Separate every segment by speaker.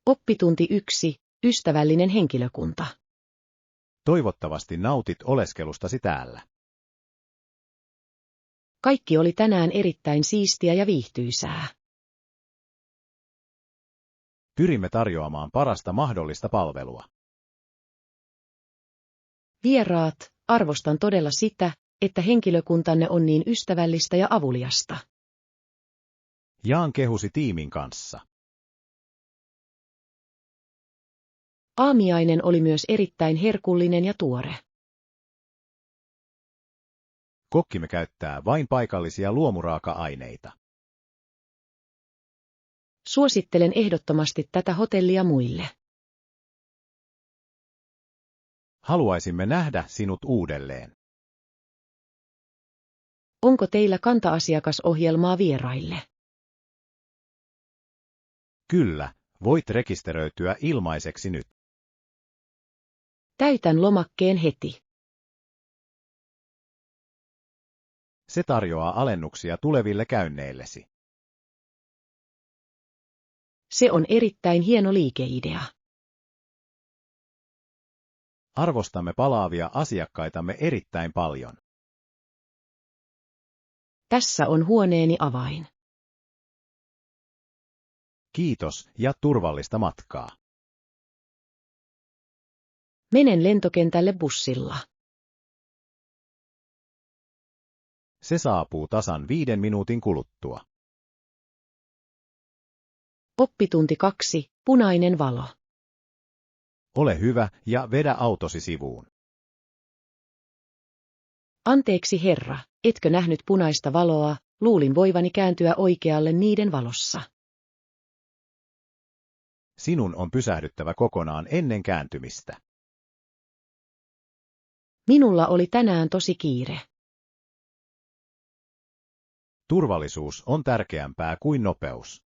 Speaker 1: Oppitunti 1. Ystävällinen henkilökunta.
Speaker 2: Toivottavasti nautit oleskelustasi täällä.
Speaker 1: Kaikki oli tänään erittäin siistiä ja viihtyisää.
Speaker 2: Pyrimme tarjoamaan parasta mahdollista palvelua.
Speaker 1: Vieraat, arvostan todella sitä, että henkilökuntanne on niin ystävällistä ja avuliasta.
Speaker 2: Jaan kehusi tiimin kanssa.
Speaker 1: Aamiainen oli myös erittäin herkullinen ja tuore.
Speaker 2: Kokkimme käyttää vain paikallisia luomuraaka-aineita.
Speaker 1: Suosittelen ehdottomasti tätä hotellia muille.
Speaker 2: Haluaisimme nähdä sinut uudelleen.
Speaker 1: Onko teillä kanta-asiakasohjelmaa vieraille?
Speaker 2: Kyllä, voit rekisteröityä ilmaiseksi nyt.
Speaker 1: Täytän lomakkeen heti.
Speaker 2: Se tarjoaa alennuksia tuleville käynneillesi.
Speaker 1: Se on erittäin hieno liikeidea.
Speaker 2: Arvostamme palaavia asiakkaitamme erittäin paljon.
Speaker 1: Tässä on huoneeni avain.
Speaker 2: Kiitos ja turvallista matkaa.
Speaker 1: Menen lentokentälle bussilla.
Speaker 2: Se saapuu tasan 5 minuutin kuluttua.
Speaker 1: Oppitunti 2. Punainen valo.
Speaker 2: Ole hyvä ja vedä autosi sivuun.
Speaker 1: Anteeksi herra, etkö nähnyt punaista valoa, luulin voivani kääntyä oikealle niiden valossa.
Speaker 2: Sinun on pysähdyttävä kokonaan ennen kääntymistä.
Speaker 1: Minulla oli tänään tosi kiire.
Speaker 2: Turvallisuus on tärkeämpää kuin nopeus.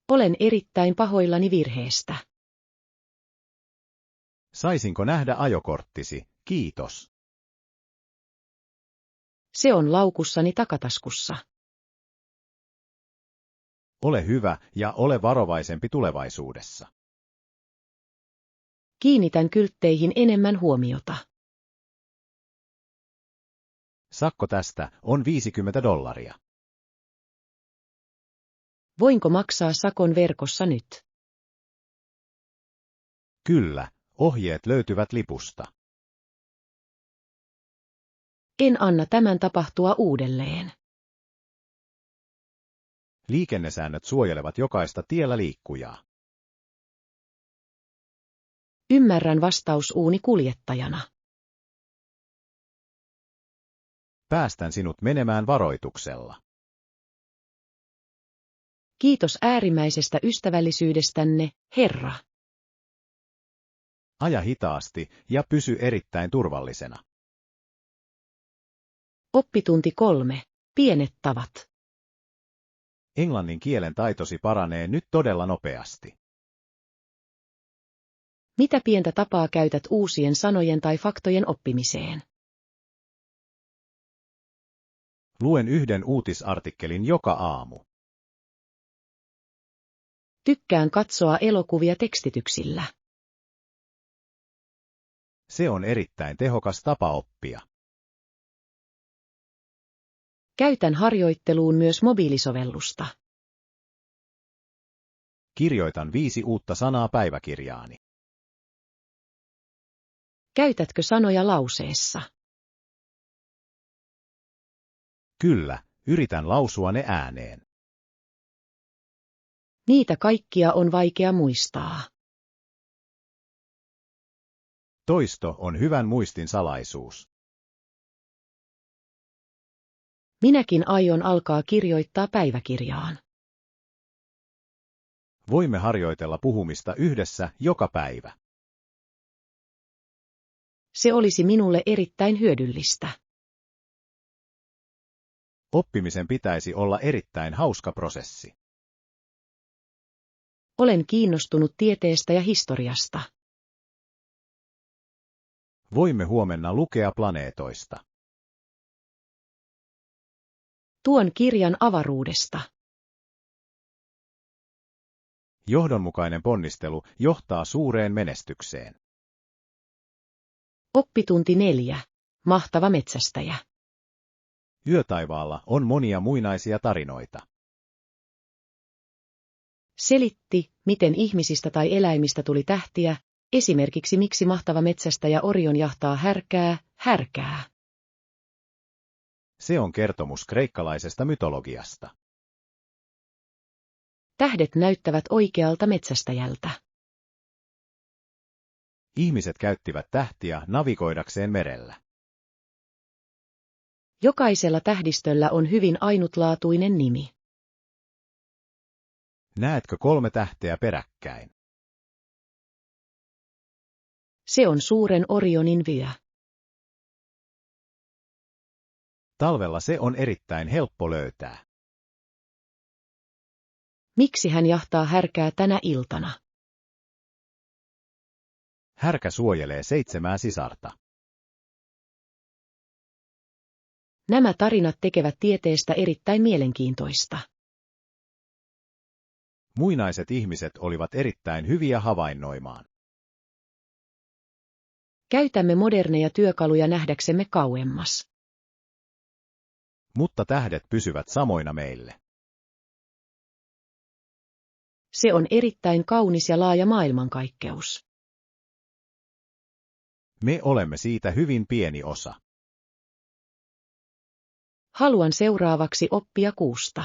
Speaker 1: Olen erittäin pahoillani virheestä.
Speaker 2: Saisinko nähdä ajokorttisi? Kiitos.
Speaker 1: Se on laukussani takataskussa.
Speaker 2: Ole hyvä ja ole varovaisempi tulevaisuudessa.
Speaker 1: Kiinnitän kyltteihin enemmän huomiota.
Speaker 2: Sakko tästä on $50.
Speaker 1: Voinko maksaa sakon verkossa nyt?
Speaker 2: Kyllä, ohjeet löytyvät lipusta.
Speaker 1: En anna tämän tapahtua uudelleen.
Speaker 2: Liikennesäännöt suojelevat jokaista tiellä liikkujaa.
Speaker 1: Ymmärrän vastausuuni kuljettajana.
Speaker 2: Päästän sinut menemään varoituksella.
Speaker 1: Kiitos äärimmäisestä ystävällisyydestänne, herra.
Speaker 2: Aja hitaasti ja pysy erittäin turvallisena.
Speaker 1: Oppitunti 3. Pienet tavat.
Speaker 2: Englannin kielen taitosi paranee nyt todella nopeasti.
Speaker 1: Mitä pientä tapaa käytät uusien sanojen tai faktojen oppimiseen?
Speaker 2: Luen yhden uutisartikkelin joka aamu.
Speaker 1: Tykkään katsoa elokuvia tekstityksillä.
Speaker 2: Se on erittäin tehokas tapa oppia.
Speaker 1: Käytän harjoitteluun myös mobiilisovellusta.
Speaker 2: Kirjoitan 5 uutta sanaa päiväkirjaani.
Speaker 1: Käytätkö sanoja lauseessa?
Speaker 2: Kyllä, yritän lausua ne ääneen.
Speaker 1: Niitä kaikkia on vaikea muistaa.
Speaker 2: Toisto on hyvän muistin salaisuus.
Speaker 1: Minäkin aion alkaa kirjoittaa päiväkirjaan.
Speaker 2: Voimme harjoitella puhumista yhdessä joka päivä.
Speaker 1: Se olisi minulle erittäin hyödyllistä.
Speaker 2: Oppimisen pitäisi olla erittäin hauska prosessi.
Speaker 1: Olen kiinnostunut tieteestä ja historiasta.
Speaker 2: Voimme huomenna lukea planeetoista.
Speaker 1: Tuon kirjan avaruudesta.
Speaker 2: Johdonmukainen ponnistelu johtaa suureen menestykseen.
Speaker 1: Oppitunti 4. Mahtava metsästäjä.
Speaker 2: Yötaivaalla on monia muinaisia tarinoita.
Speaker 1: Selitti, miten ihmisistä tai eläimistä tuli tähtiä, esimerkiksi miksi mahtava metsästäjä Orion jahtaa härkää.
Speaker 2: Se on kertomus kreikkalaisesta mytologiasta.
Speaker 1: Tähdet näyttävät oikealta metsästäjältä.
Speaker 2: Ihmiset käyttivät tähtiä navigoidakseen merellä.
Speaker 1: Jokaisella tähdistöllä on hyvin ainutlaatuinen nimi.
Speaker 2: Näetkö 3 tähteä peräkkäin?
Speaker 1: Se on suuren Orionin vyö.
Speaker 2: Talvella se on erittäin helppo löytää.
Speaker 1: Miksi hän jahtaa härkää tänä iltana?
Speaker 2: Härkä suojelee 7 sisarta.
Speaker 1: Nämä tarinat tekevät tieteestä erittäin mielenkiintoista.
Speaker 2: Muinaiset ihmiset olivat erittäin hyviä havainnoimaan.
Speaker 1: Käytämme moderneja työkaluja nähdäksemme kauemmas.
Speaker 2: Mutta tähdet pysyvät samoina meille.
Speaker 1: Se on erittäin kaunis ja laaja maailmankaikkeus.
Speaker 2: Me olemme siitä hyvin pieni osa.
Speaker 1: Haluan seuraavaksi oppia kuusta.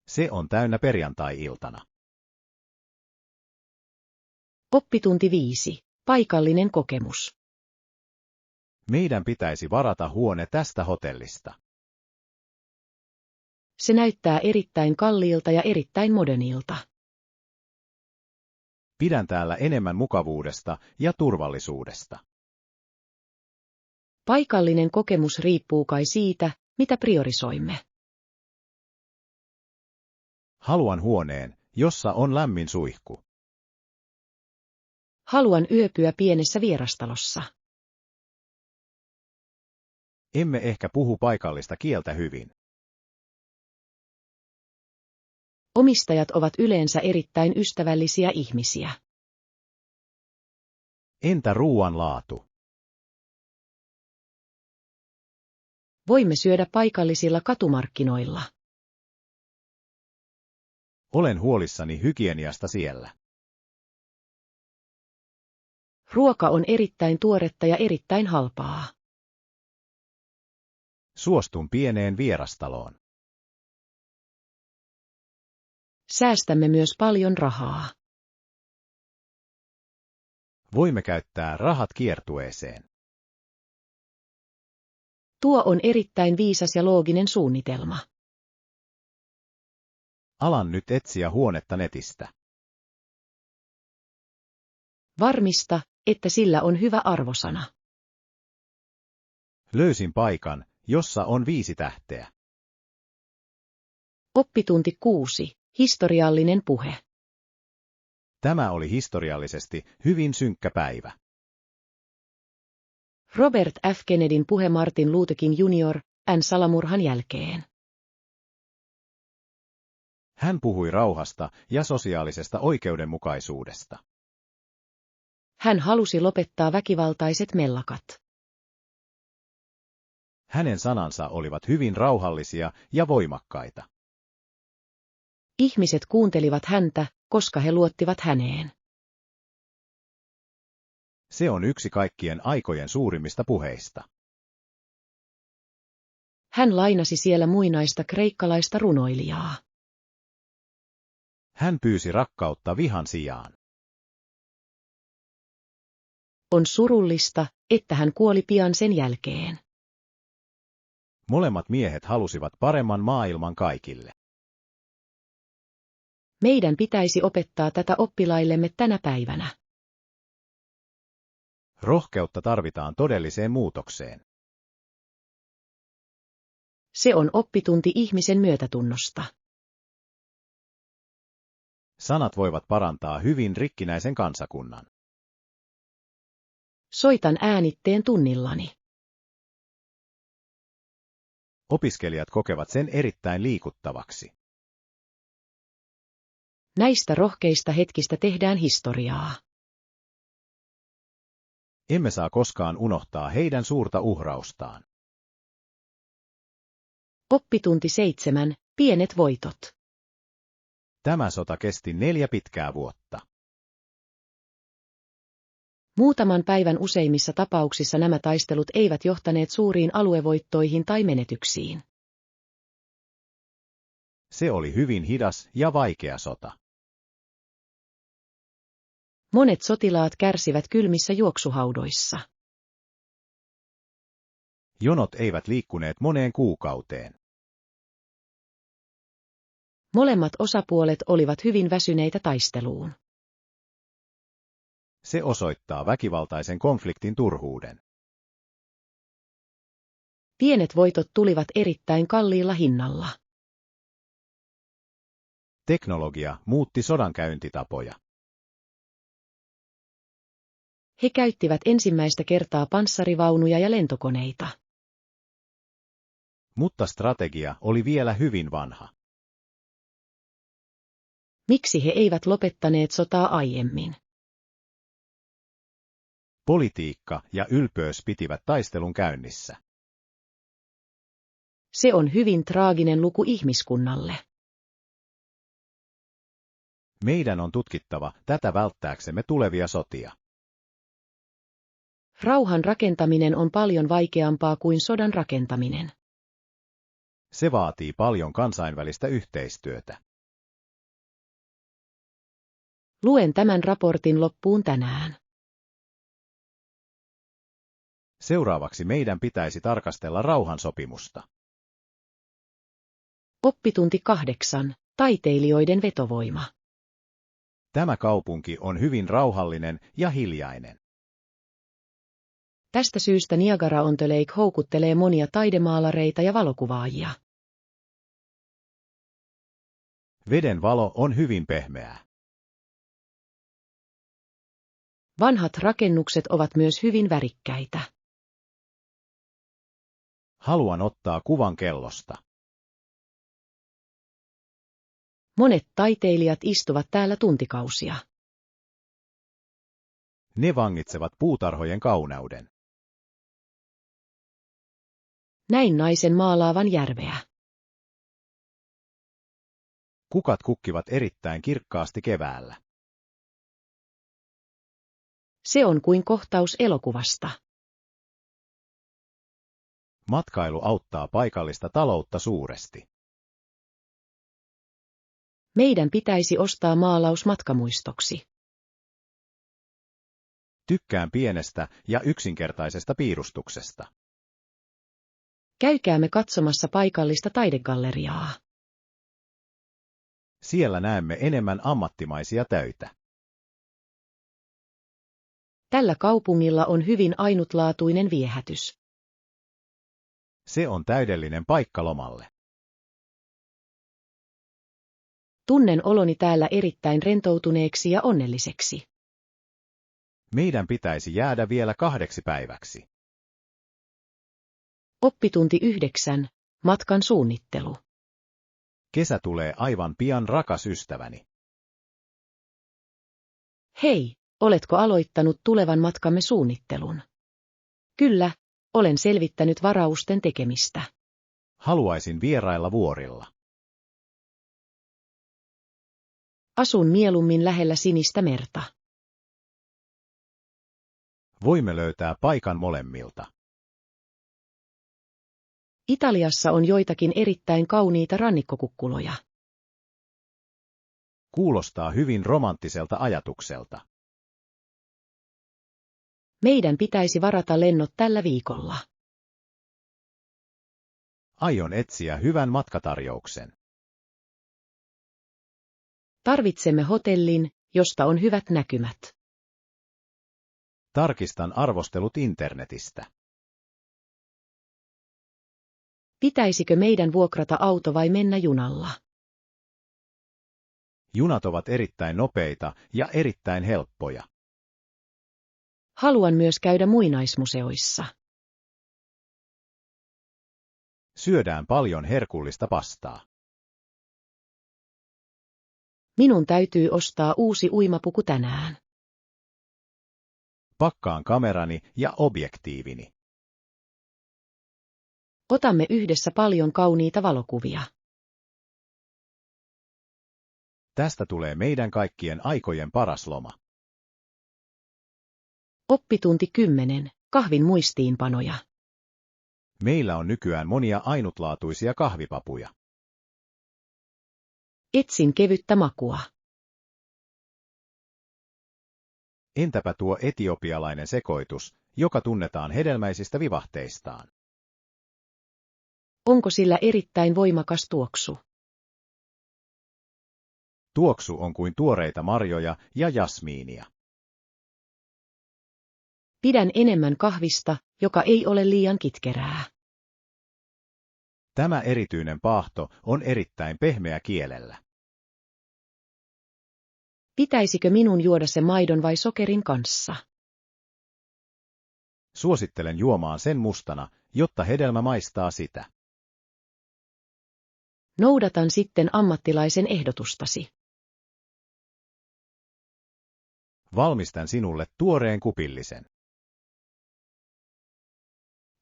Speaker 2: Se on täynnä perjantai-iltana.
Speaker 1: Oppitunti 5. Paikallinen kokemus.
Speaker 2: Meidän pitäisi varata huone tästä hotellista.
Speaker 1: Se näyttää erittäin kalliilta ja erittäin modernilta.
Speaker 2: Pidän täällä enemmän mukavuudesta ja turvallisuudesta.
Speaker 1: Paikallinen kokemus riippuu kai siitä, mitä priorisoimme.
Speaker 2: Haluan huoneen, jossa on lämmin suihku.
Speaker 1: Haluan yöpyä pienessä vierastalossa.
Speaker 2: Emme ehkä puhu paikallista kieltä hyvin.
Speaker 1: Omistajat ovat yleensä erittäin ystävällisiä ihmisiä.
Speaker 2: Entä ruoan laatu?
Speaker 1: Voimme syödä paikallisilla katumarkkinoilla.
Speaker 2: Olen huolissani hygieniasta siellä.
Speaker 1: Ruoka on erittäin tuoretta ja erittäin halpaa.
Speaker 2: Suostun pieneen vierastaloon.
Speaker 1: Säästämme myös paljon rahaa.
Speaker 2: Voimme käyttää rahat kiertueeseen.
Speaker 1: Tuo on erittäin viisas ja looginen suunnitelma.
Speaker 2: Alan nyt etsiä huonetta netistä.
Speaker 1: Varmista, että sillä on hyvä arvosana.
Speaker 2: Löysin paikan, jossa on 5 tähteä.
Speaker 1: Oppitunti 6. Historiallinen puhe.
Speaker 2: Tämä oli historiallisesti hyvin synkkä päivä.
Speaker 1: Robert F. Kennedyn puhe Martin Luther King Jr. salamurhan jälkeen.
Speaker 2: Hän puhui rauhasta ja sosiaalisesta oikeudenmukaisuudesta.
Speaker 1: Hän halusi lopettaa väkivaltaiset mellakat.
Speaker 2: Hänen sanansa olivat hyvin rauhallisia ja voimakkaita.
Speaker 1: Ihmiset kuuntelivat häntä, koska he luottivat häneen.
Speaker 2: Se on yksi kaikkien aikojen suurimmista puheista.
Speaker 1: Hän lainasi siellä muinaista kreikkalaista runoilijaa.
Speaker 2: Hän pyysi rakkautta vihan sijaan.
Speaker 1: On surullista, että hän kuoli pian sen jälkeen.
Speaker 2: Molemmat miehet halusivat paremman maailman kaikille.
Speaker 1: Meidän pitäisi opettaa tätä oppilaillemme tänä päivänä.
Speaker 2: Rohkeutta tarvitaan todelliseen muutokseen.
Speaker 1: Se on oppitunti ihmisen myötätunnosta.
Speaker 2: Sanat voivat parantaa hyvin rikkinäisen kansakunnan.
Speaker 1: Soitan äänitteen tunnillani.
Speaker 2: Opiskelijat kokevat sen erittäin liikuttavaksi.
Speaker 1: Näistä rohkeista hetkistä tehdään historiaa.
Speaker 2: Emme saa koskaan unohtaa heidän suurta uhraustaan.
Speaker 1: Oppitunti 7. Pienet voitot.
Speaker 2: Tämä sota kesti 4 pitkää vuotta.
Speaker 1: Muutaman päivän useimmissa tapauksissa nämä taistelut eivät johtaneet suuriin aluevoittoihin tai menetyksiin.
Speaker 2: Se oli hyvin hidas ja vaikea sota.
Speaker 1: Monet sotilaat kärsivät kylmissä juoksuhaudoissa.
Speaker 2: Jonot eivät liikkuneet moneen kuukauteen.
Speaker 1: Molemmat osapuolet olivat hyvin väsyneitä taisteluun.
Speaker 2: Se osoittaa väkivaltaisen konfliktin turhuuden.
Speaker 1: Pienet voitot tulivat erittäin kalliilla hinnalla.
Speaker 2: Teknologia muutti sodankäyntitapoja.
Speaker 1: He käyttivät ensimmäistä kertaa panssarivaunuja ja lentokoneita.
Speaker 2: Mutta strategia oli vielä hyvin vanha.
Speaker 1: Miksi he eivät lopettaneet sotaa aiemmin?
Speaker 2: Politiikka ja ylpeys pitivät taistelun käynnissä.
Speaker 1: Se on hyvin traaginen luku ihmiskunnalle.
Speaker 2: Meidän on tutkittava tätä välttääksemme tulevia sotia.
Speaker 1: Rauhan rakentaminen on paljon vaikeampaa kuin sodan rakentaminen.
Speaker 2: Se vaatii paljon kansainvälistä yhteistyötä.
Speaker 1: Luen tämän raportin loppuun tänään.
Speaker 2: Seuraavaksi meidän pitäisi tarkastella rauhansopimusta.
Speaker 1: Oppitunti 8. Taiteilijoiden vetovoima.
Speaker 2: Tämä kaupunki on hyvin rauhallinen ja hiljainen.
Speaker 1: Tästä syystä Niagara-on-the-Lake houkuttelee monia taidemaalareita ja valokuvaajia.
Speaker 2: Veden valo on hyvin pehmeää.
Speaker 1: Vanhat rakennukset ovat myös hyvin värikkäitä.
Speaker 2: Haluan ottaa kuvan kellosta.
Speaker 1: Monet taiteilijat istuvat täällä tuntikausia.
Speaker 2: Ne vangitsevat puutarhojen kauneuden.
Speaker 1: Näin naisen maalaavan järveä.
Speaker 2: Kukat kukkivat erittäin kirkkaasti keväällä.
Speaker 1: Se on kuin kohtaus elokuvasta.
Speaker 2: Matkailu auttaa paikallista taloutta suuresti.
Speaker 1: Meidän pitäisi ostaa maalaus matkamuistoksi.
Speaker 2: Tykkään pienestä ja yksinkertaisesta piirustuksesta.
Speaker 1: Käykäämme katsomassa paikallista taidegalleriaa.
Speaker 2: Siellä näemme enemmän ammattimaisia töitä.
Speaker 1: Tällä kaupungilla on hyvin ainutlaatuinen viehätys.
Speaker 2: Se on täydellinen paikka lomalle.
Speaker 1: Tunnen oloni täällä erittäin rentoutuneeksi ja onnelliseksi.
Speaker 2: Meidän pitäisi jäädä vielä 2 päiväksi.
Speaker 1: Oppitunti 9. Matkan suunnittelu.
Speaker 2: Kesä tulee aivan pian, rakas ystäväni.
Speaker 1: Hei, oletko aloittanut tulevan matkamme suunnittelun? Kyllä, olen selvittänyt varausten tekemistä.
Speaker 2: Haluaisin vierailla vuorilla.
Speaker 1: Asun mieluummin lähellä Sinistä merta.
Speaker 2: Voimme löytää paikan molemmilta.
Speaker 1: Italiassa on joitakin erittäin kauniita rannikkokukkuloja.
Speaker 2: Kuulostaa hyvin romanttiselta ajatukselta.
Speaker 1: Meidän pitäisi varata lennot tällä viikolla.
Speaker 2: Aion etsiä hyvän matkatarjouksen.
Speaker 1: Tarvitsemme hotellin, josta on hyvät näkymät.
Speaker 2: Tarkistan arvostelut internetistä.
Speaker 1: Pitäisikö meidän vuokrata auto vai mennä junalla?
Speaker 2: Junat ovat erittäin nopeita ja erittäin helppoja.
Speaker 1: Haluan myös käydä muinaismuseoissa.
Speaker 2: Syödään paljon herkullista pastaa.
Speaker 1: Minun täytyy ostaa uusi uimapuku tänään.
Speaker 2: Pakkaan kamerani ja objektiivini.
Speaker 1: Otamme yhdessä paljon kauniita valokuvia.
Speaker 2: Tästä tulee meidän kaikkien aikojen paras loma.
Speaker 1: Oppitunti 10. Kahvin muistiinpanoja.
Speaker 2: Meillä on nykyään monia ainutlaatuisia kahvipapuja.
Speaker 1: Etsin kevyttä makua.
Speaker 2: Entäpä tuo etiopialainen sekoitus, joka tunnetaan hedelmäisistä vivahteistaan?
Speaker 1: Onko sillä erittäin voimakas tuoksu?
Speaker 2: Tuoksu on kuin tuoreita marjoja ja jasmiinia.
Speaker 1: Pidän enemmän kahvista, joka ei ole liian kitkerää.
Speaker 2: Tämä erityinen paahto on erittäin pehmeä kielellä.
Speaker 1: Pitäisikö minun juoda se maidon vai sokerin kanssa?
Speaker 2: Suosittelen juomaan sen mustana, jotta hedelmä maistaa sitä.
Speaker 1: Noudatan sitten ammattilaisen ehdotustasi.
Speaker 2: Valmistan sinulle tuoreen kupillisen.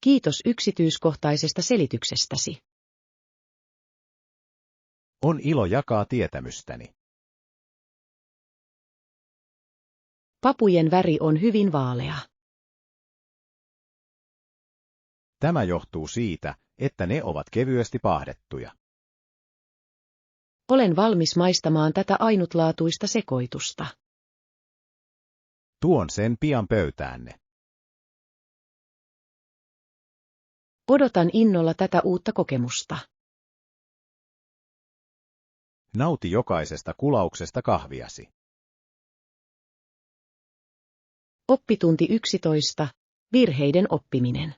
Speaker 1: Kiitos yksityiskohtaisesta selityksestäsi.
Speaker 2: On ilo jakaa tietämystäni.
Speaker 1: Papujen väri on hyvin vaalea.
Speaker 2: Tämä johtuu siitä, että ne ovat kevyesti paahdettuja.
Speaker 1: Olen valmis maistamaan tätä ainutlaatuista sekoitusta.
Speaker 2: Tuon sen pian pöytäänne.
Speaker 1: Odotan innolla tätä uutta kokemusta.
Speaker 2: Nauti jokaisesta kulauksesta kahviasi.
Speaker 1: Oppitunti 11. Virheiden oppiminen.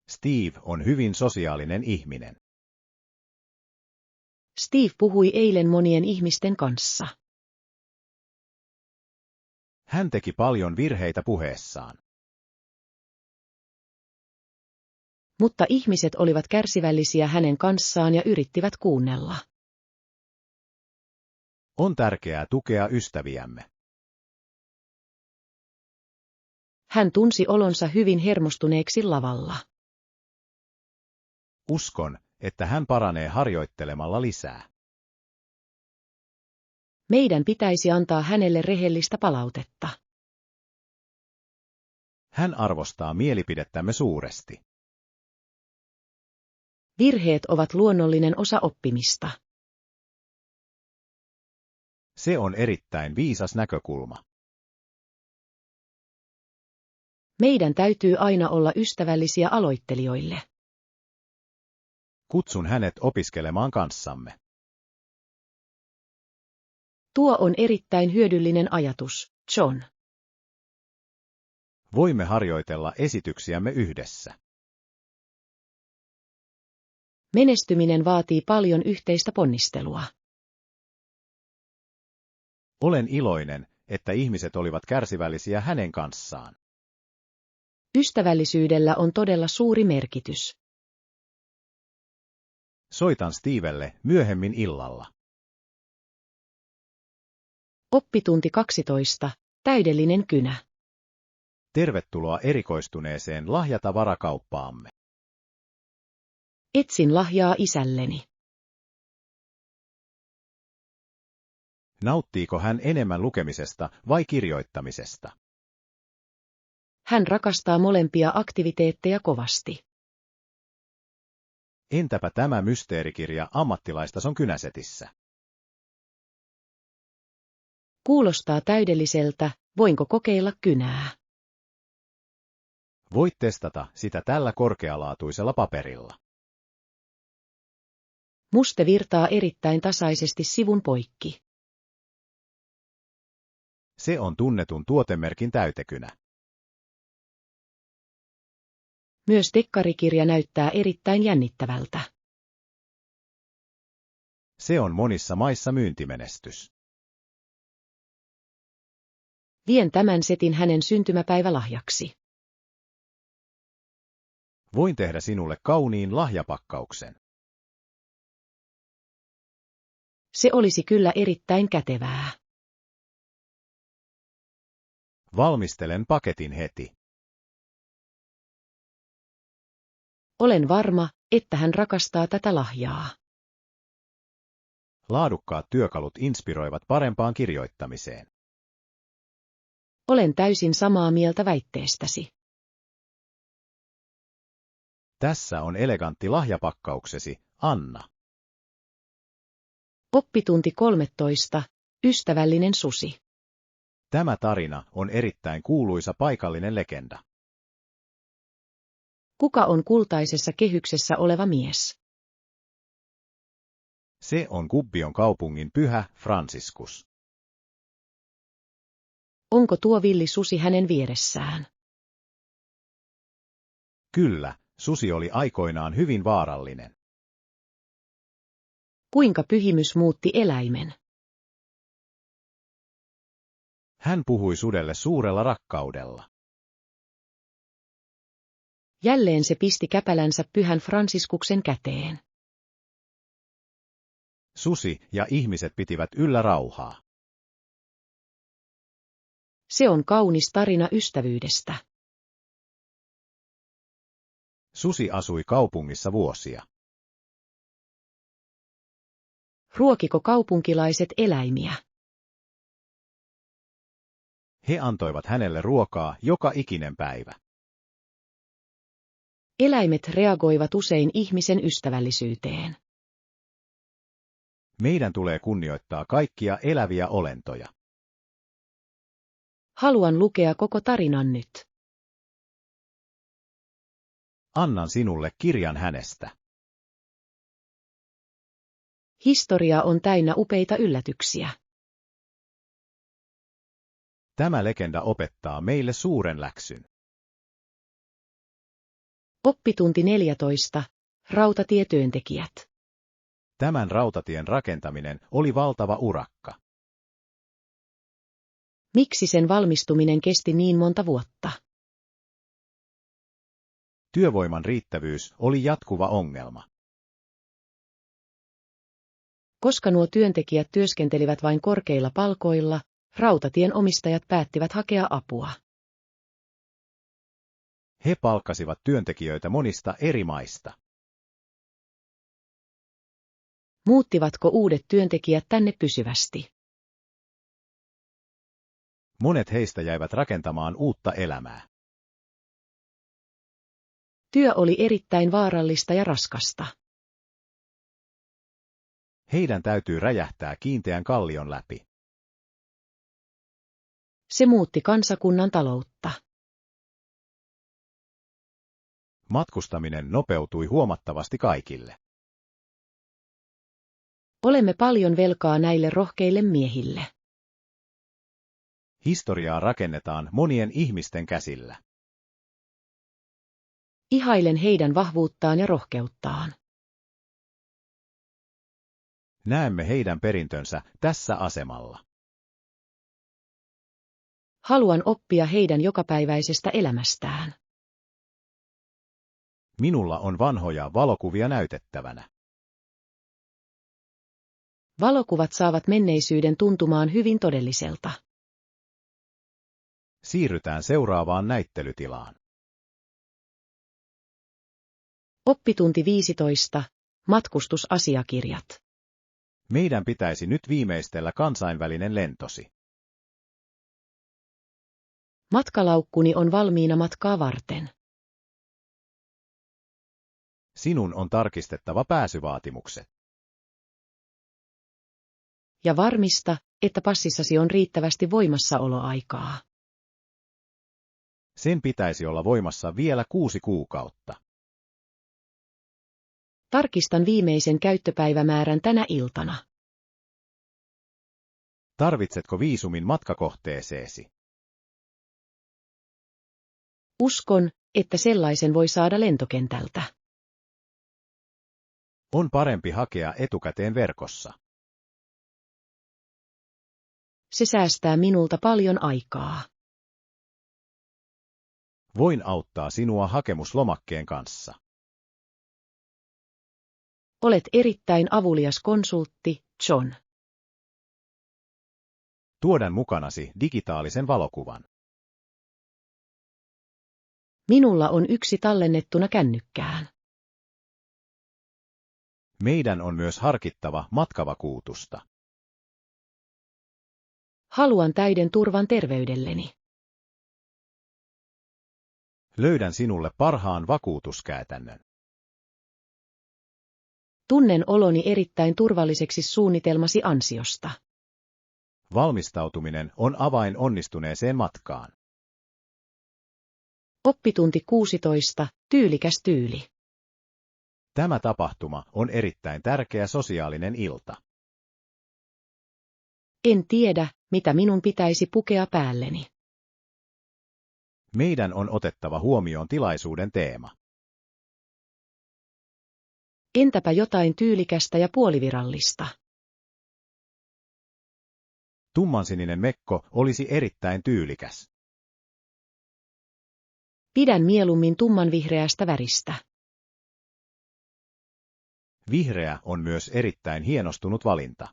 Speaker 2: Steve on hyvin sosiaalinen ihminen.
Speaker 1: Steve puhui eilen monien ihmisten kanssa.
Speaker 2: Hän teki paljon virheitä puheessaan.
Speaker 1: Mutta ihmiset olivat kärsivällisiä hänen kanssaan ja yrittivät kuunnella.
Speaker 2: On tärkeää tukea ystäviämme.
Speaker 1: Hän tunsi olonsa hyvin hermostuneeksi lavalla.
Speaker 2: Uskon, että hän paranee harjoittelemalla lisää.
Speaker 1: Meidän pitäisi antaa hänelle rehellistä palautetta.
Speaker 2: Hän arvostaa mielipidettämme suuresti.
Speaker 1: Virheet ovat luonnollinen osa oppimista.
Speaker 2: Se on erittäin viisas näkökulma.
Speaker 1: Meidän täytyy aina olla ystävällisiä aloittelijoille.
Speaker 2: Kutsun hänet opiskelemaan kanssamme.
Speaker 1: Tuo on erittäin hyödyllinen ajatus, John.
Speaker 2: Voimme harjoitella esityksiämme yhdessä.
Speaker 1: Menestyminen vaatii paljon yhteistä ponnistelua.
Speaker 2: Olen iloinen, että ihmiset olivat kärsivällisiä hänen kanssaan.
Speaker 1: Ystävällisyydellä on todella suuri merkitys.
Speaker 2: Soitan Stevelle myöhemmin illalla.
Speaker 1: Oppitunti 12. Täydellinen kynä.
Speaker 2: Tervetuloa erikoistuneeseen lahjatavarakauppaamme.
Speaker 1: Etsin lahjaa isälleni.
Speaker 2: Nauttiiko hän enemmän lukemisesta vai kirjoittamisesta?
Speaker 1: Hän rakastaa molempia aktiviteetteja kovasti.
Speaker 2: Entäpä tämä mysteerikirja ammattilaistason kynäsetissä?
Speaker 1: Kuulostaa täydelliseltä, voinko kokeilla kynää?
Speaker 2: Voit testata sitä tällä korkealaatuisella paperilla.
Speaker 1: Muste virtaa erittäin tasaisesti sivun poikki.
Speaker 2: Se on tunnetun tuotemerkin täytekynä.
Speaker 1: Myös dekkarikirja näyttää erittäin jännittävältä.
Speaker 2: Se on monissa maissa myyntimenestys.
Speaker 1: Vien tämän setin hänen syntymäpäivälahjaksi.
Speaker 2: Voin tehdä sinulle kauniin lahjapakkauksen.
Speaker 1: Se olisi kyllä erittäin kätevää.
Speaker 2: Valmistelen paketin heti.
Speaker 1: Olen varma, että hän rakastaa tätä lahjaa.
Speaker 2: Laadukkaat työkalut inspiroivat parempaan kirjoittamiseen.
Speaker 1: Olen täysin samaa mieltä väitteestäsi.
Speaker 2: Tässä on elegantti lahjapakkauksesi, Anna.
Speaker 1: Oppitunti 13. Ystävällinen susi.
Speaker 2: Tämä tarina on erittäin kuuluisa paikallinen legenda.
Speaker 1: Kuka on kultaisessa kehyksessä oleva mies?
Speaker 2: Se on Gubbion kaupungin pyhä Franciscus.
Speaker 1: Onko tuo villi susi hänen vieressään?
Speaker 2: Kyllä, susi oli aikoinaan hyvin vaarallinen.
Speaker 1: Kuinka pyhimys muutti eläimen?
Speaker 2: Hän puhui sudelle suurella rakkaudella.
Speaker 1: Jälleen se pisti käpälänsä pyhän Fransiskuksen käteen.
Speaker 2: Susi ja ihmiset pitivät yllä rauhaa.
Speaker 1: Se on kaunis tarina ystävyydestä.
Speaker 2: Susi asui kaupungissa vuosia.
Speaker 1: Ruokiko kaupunkilaiset eläimiä?
Speaker 2: He antoivat hänelle ruokaa joka ikinen päivä.
Speaker 1: Eläimet reagoivat usein ihmisen ystävällisyyteen.
Speaker 2: Meidän tulee kunnioittaa kaikkia eläviä olentoja.
Speaker 1: Haluan lukea koko tarinan nyt.
Speaker 2: Annan sinulle kirjan hänestä.
Speaker 1: Historia on täynnä upeita yllätyksiä.
Speaker 2: Tämä legenda opettaa meille suuren läksyn.
Speaker 1: Oppitunti 14. Rautatietyöntekijät.
Speaker 2: Tämän rautatien rakentaminen oli valtava urakka.
Speaker 1: Miksi sen valmistuminen kesti niin monta vuotta?
Speaker 2: Työvoiman riittävyys oli jatkuva ongelma.
Speaker 1: Koska nuo työntekijät työskentelivät vain korkeilla palkoilla, rautatien omistajat päättivät hakea apua.
Speaker 2: He palkkasivat työntekijöitä monista eri maista.
Speaker 1: Muuttivatko uudet työntekijät tänne pysyvästi?
Speaker 2: Monet heistä jäivät rakentamaan uutta elämää.
Speaker 1: Työ oli erittäin vaarallista ja raskasta.
Speaker 2: Heidän täytyy räjähtää kiinteän kallion läpi.
Speaker 1: Se muutti kansakunnan taloutta.
Speaker 2: Matkustaminen nopeutui huomattavasti kaikille.
Speaker 1: Olemme paljon velkaa näille rohkeille miehille.
Speaker 2: Historiaa rakennetaan monien ihmisten käsillä.
Speaker 1: Ihailen heidän vahvuuttaan ja rohkeuttaan.
Speaker 2: Näemme heidän perintönsä tässä asemalla.
Speaker 1: Haluan oppia heidän jokapäiväisestä elämästään.
Speaker 2: Minulla on vanhoja valokuvia näytettävänä.
Speaker 1: Valokuvat saavat menneisyyden tuntumaan hyvin todelliselta.
Speaker 2: Siirrytään seuraavaan näyttelytilaan.
Speaker 1: Oppitunti 15. Matkustusasiakirjat.
Speaker 2: Meidän pitäisi nyt viimeistellä kansainvälinen lentosi.
Speaker 1: Matkalaukkuni on valmiina matkaa varten.
Speaker 2: Sinun on tarkistettava pääsyvaatimukset.
Speaker 1: Ja varmista, että passissasi on riittävästi voimassaoloaikaa.
Speaker 2: Sen pitäisi olla voimassa vielä 6 kuukautta.
Speaker 1: Tarkistan viimeisen käyttöpäivämäärän tänä iltana.
Speaker 2: Tarvitsetko viisumin matkakohteeseesi?
Speaker 1: Uskon, että sellaisen voi saada lentokentältä.
Speaker 2: On parempi hakea etukäteen verkossa.
Speaker 1: Se säästää minulta paljon aikaa.
Speaker 2: Voin auttaa sinua hakemuslomakkeen kanssa.
Speaker 1: Olet erittäin avulias konsultti, John.
Speaker 2: Tuodan mukanasi digitaalisen valokuvan.
Speaker 1: Minulla on yksi tallennettuna kännykkään.
Speaker 2: Meidän on myös harkittava matkavakuutusta.
Speaker 1: Haluan täyden turvan terveydelleni.
Speaker 2: Löydän sinulle parhaan vakuutuskäytännön.
Speaker 1: Tunnen oloni erittäin turvalliseksi suunnitelmasi ansiosta.
Speaker 2: Valmistautuminen on avain onnistuneeseen matkaan.
Speaker 1: Oppitunti 16. Tyylikäs tyyli.
Speaker 2: Tämä tapahtuma on erittäin tärkeä sosiaalinen ilta.
Speaker 1: En tiedä, mitä minun pitäisi pukea päälleni.
Speaker 2: Meidän on otettava huomioon tilaisuuden teema.
Speaker 1: Entäpä jotain tyylikästä ja puolivirallista?
Speaker 2: Tummansininen mekko olisi erittäin tyylikäs.
Speaker 1: Pidän mieluummin tummanvihreästä väristä.
Speaker 2: Vihreä on myös erittäin hienostunut valinta.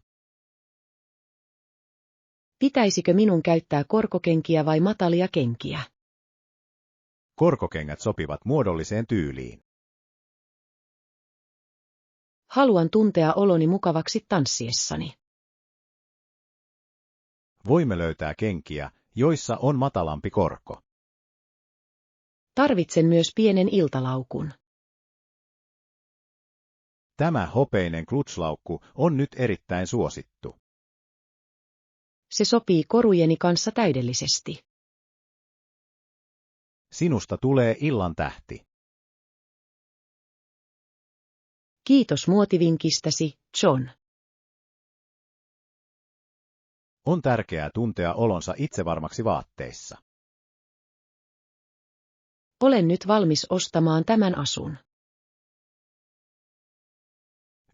Speaker 1: Pitäisikö minun käyttää korkokenkiä vai matalia kenkiä?
Speaker 2: Korkokengät sopivat muodolliseen tyyliin.
Speaker 1: Haluan tuntea oloni mukavaksi tanssiessani.
Speaker 2: Voimme löytää kenkiä, joissa on matalampi korko.
Speaker 1: Tarvitsen myös pienen iltalaukun.
Speaker 2: Tämä hopeinen klutslaukku on nyt erittäin suosittu.
Speaker 1: Se sopii korujeni kanssa täydellisesti.
Speaker 2: Sinusta tulee illan tähti.
Speaker 1: Kiitos muotivinkistäsi, John.
Speaker 2: On tärkeää tuntea olonsa itsevarmaksi vaatteissa.
Speaker 1: Olen nyt valmis ostamaan tämän asun.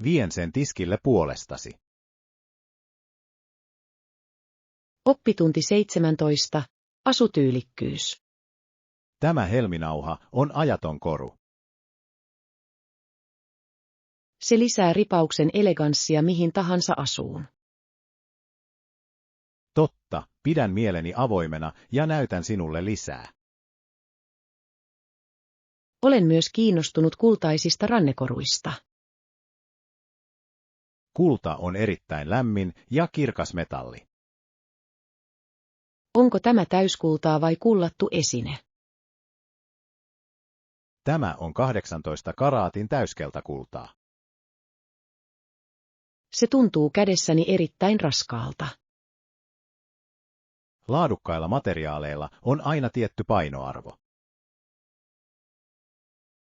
Speaker 2: Vien sen tiskille puolestasi.
Speaker 1: Oppitunti 17. Asutyylikkyys.
Speaker 2: Tämä helminauha on ajaton koru.
Speaker 1: Se lisää ripauksen eleganssia mihin tahansa asuun.
Speaker 2: Totta, pidän mieleni avoimena ja näytän sinulle lisää.
Speaker 1: Olen myös kiinnostunut kultaisista rannekoruista.
Speaker 2: Kulta on erittäin lämmin ja kirkas metalli.
Speaker 1: Onko tämä täyskultaa vai kullattu esine?
Speaker 2: Tämä on 18 karaatin täyskeltakultaa.
Speaker 1: Se tuntuu kädessäni erittäin raskaalta.
Speaker 2: Laadukkailla materiaaleilla on aina tietty painoarvo.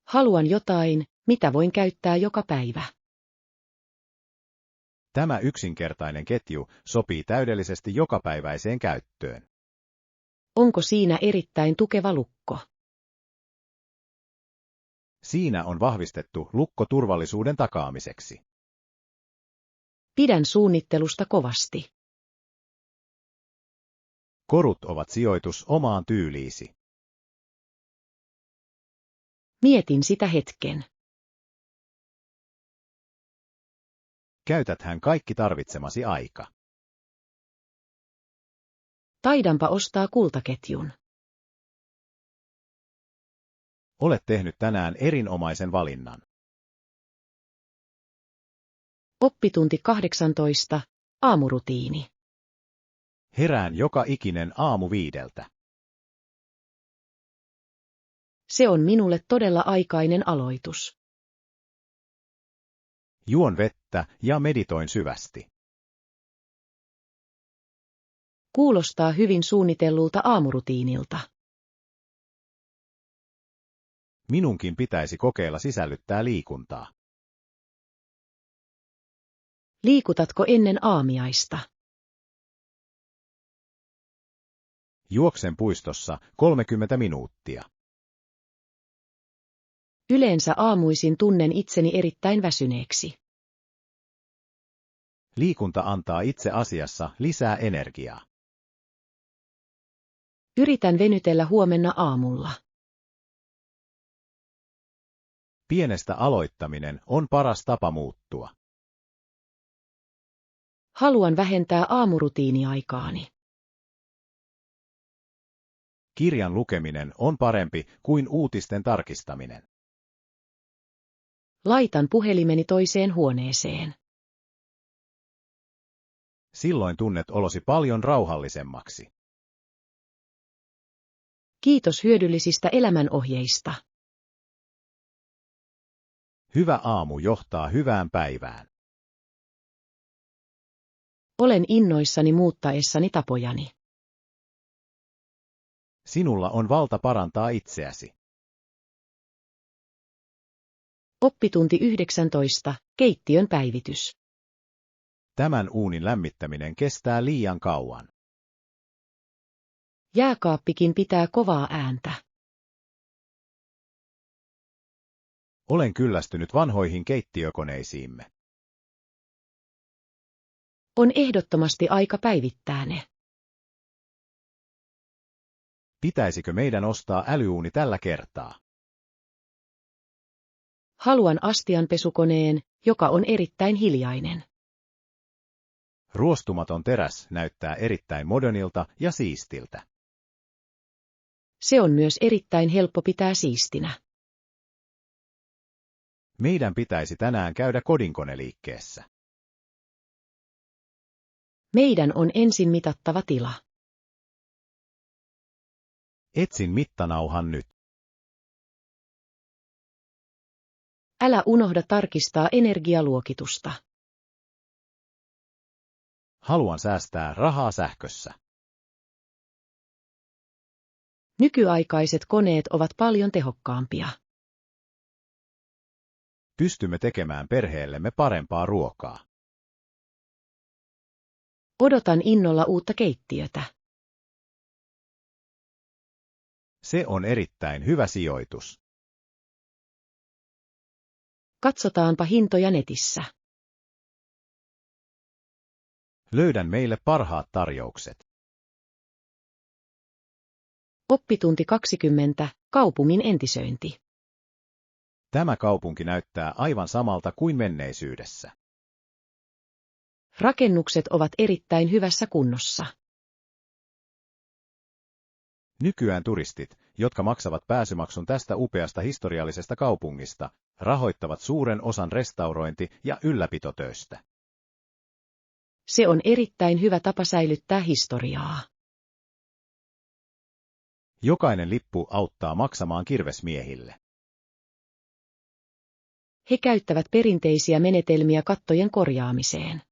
Speaker 1: Haluan jotain, mitä voin käyttää joka päivä.
Speaker 2: Tämä yksinkertainen ketju sopii täydellisesti jokapäiväiseen käyttöön.
Speaker 1: Onko siinä erittäin tukeva lukko?
Speaker 2: Siinä on vahvistettu lukko turvallisuuden takaamiseksi.
Speaker 1: Pidän suunnittelusta kovasti.
Speaker 2: Korut ovat sijoitus omaan tyyliisi.
Speaker 1: Mietin sitä hetken.
Speaker 2: Käytäthän kaikki tarvitsemasi aika.
Speaker 1: Taidanpa ostaa kultaketjun.
Speaker 2: Olet tehnyt tänään erinomaisen valinnan.
Speaker 1: Oppitunti 18. Aamurutiini.
Speaker 2: Herään joka ikinen aamu 5.
Speaker 1: Se on minulle todella aikainen aloitus.
Speaker 2: Juon vettä ja meditoin syvästi.
Speaker 1: Kuulostaa hyvin suunnitellulta aamurutiinilta.
Speaker 2: Minunkin pitäisi kokeilla sisällyttää liikuntaa.
Speaker 1: Liikutatko ennen aamiaista?
Speaker 2: Juoksen puistossa 30 minuuttia.
Speaker 1: Yleensä aamuisin tunnen itseni erittäin väsyneeksi.
Speaker 2: Liikunta antaa itse asiassa lisää energiaa.
Speaker 1: Yritän venytellä huomenna aamulla.
Speaker 2: Pienestä aloittaminen on paras tapa muuttua.
Speaker 1: Haluan vähentää aamurutiiniaikaani.
Speaker 2: Kirjan lukeminen on parempi kuin uutisten tarkistaminen.
Speaker 1: Laitan puhelimeni toiseen huoneeseen.
Speaker 2: Silloin tunnet olosi paljon rauhallisemmaksi.
Speaker 1: Kiitos hyödyllisistä elämänohjeista.
Speaker 2: Hyvä aamu johtaa hyvään päivään.
Speaker 1: Olen innoissani muuttaessani tapojani.
Speaker 2: Sinulla on valta parantaa itseäsi.
Speaker 1: Oppitunti 19. Keittiön päivitys.
Speaker 2: Tämän uunin lämmittäminen kestää liian kauan.
Speaker 1: Jääkaappikin pitää kovaa ääntä.
Speaker 2: Olen kyllästynyt vanhoihin keittiökoneisiimme.
Speaker 1: On ehdottomasti aika päivittää ne.
Speaker 2: Pitäisikö meidän ostaa älyuuni tällä kertaa?
Speaker 1: Haluan astianpesukoneen, joka on erittäin hiljainen.
Speaker 2: Ruostumaton teräs näyttää erittäin modernilta ja siistiltä.
Speaker 1: Se on myös erittäin helppo pitää siistinä.
Speaker 2: Meidän pitäisi tänään käydä kodinkoneliikkeessä.
Speaker 1: Meidän on ensin mitattava tila.
Speaker 2: Etsin mittanauhan nyt.
Speaker 1: Älä unohda tarkistaa energialuokitusta.
Speaker 2: Haluan säästää rahaa sähkössä.
Speaker 1: Nykyaikaiset koneet ovat paljon tehokkaampia.
Speaker 2: Pystymme tekemään perheellemme parempaa ruokaa.
Speaker 1: Odotan innolla uutta keittiötä.
Speaker 2: Se on erittäin hyvä sijoitus.
Speaker 1: Katsotaanpa hintoja netissä.
Speaker 2: Löydän meille parhaat tarjoukset.
Speaker 1: Oppitunti 20. Kaupungin entisöinti.
Speaker 2: Tämä kaupunki näyttää aivan samalta kuin menneisyydessä.
Speaker 1: Rakennukset ovat erittäin hyvässä kunnossa.
Speaker 2: Nykyään turistit, jotka maksavat pääsymaksun tästä upeasta historiallisesta kaupungista, rahoittavat suuren osan restaurointi- ja ylläpitotöistä.
Speaker 1: Se on erittäin hyvä tapa säilyttää historiaa.
Speaker 2: Jokainen lippu auttaa maksamaan kirvesmiehille.
Speaker 1: He käyttävät perinteisiä menetelmiä kattojen korjaamiseen.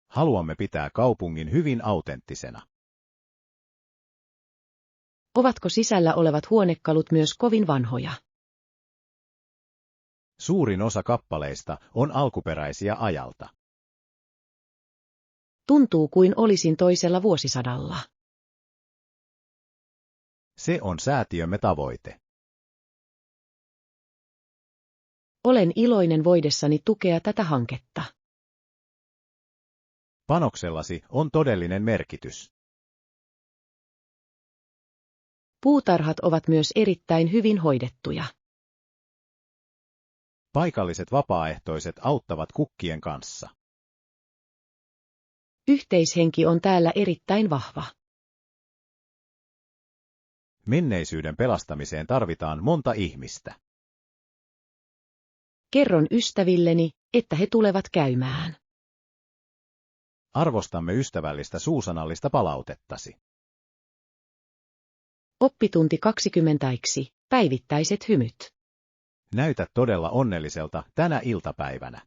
Speaker 2: Haluamme pitää kaupungin hyvin autenttisena.
Speaker 1: Ovatko sisällä olevat huonekalut myös kovin vanhoja?
Speaker 2: Suurin osa kappaleista on alkuperäisiä ajalta.
Speaker 1: Tuntuu kuin olisin toisella vuosisadalla.
Speaker 2: Se on säätiömme tavoite.
Speaker 1: Olen iloinen voidessani tukea tätä hanketta.
Speaker 2: Panoksellasi on todellinen merkitys.
Speaker 1: Puutarhat ovat myös erittäin hyvin hoidettuja.
Speaker 2: Paikalliset vapaaehtoiset auttavat kukkien kanssa.
Speaker 1: Yhteishenki on täällä erittäin vahva.
Speaker 2: Menneisyyden pelastamiseen tarvitaan monta ihmistä.
Speaker 1: Kerron ystävilleni, että he tulevat käymään.
Speaker 2: Arvostamme ystävällistä suusanallista palautettasi.
Speaker 1: Oppitunti 20. Päivittäiset hymyt.
Speaker 2: Näytät todella onnelliselta tänä iltapäivänä.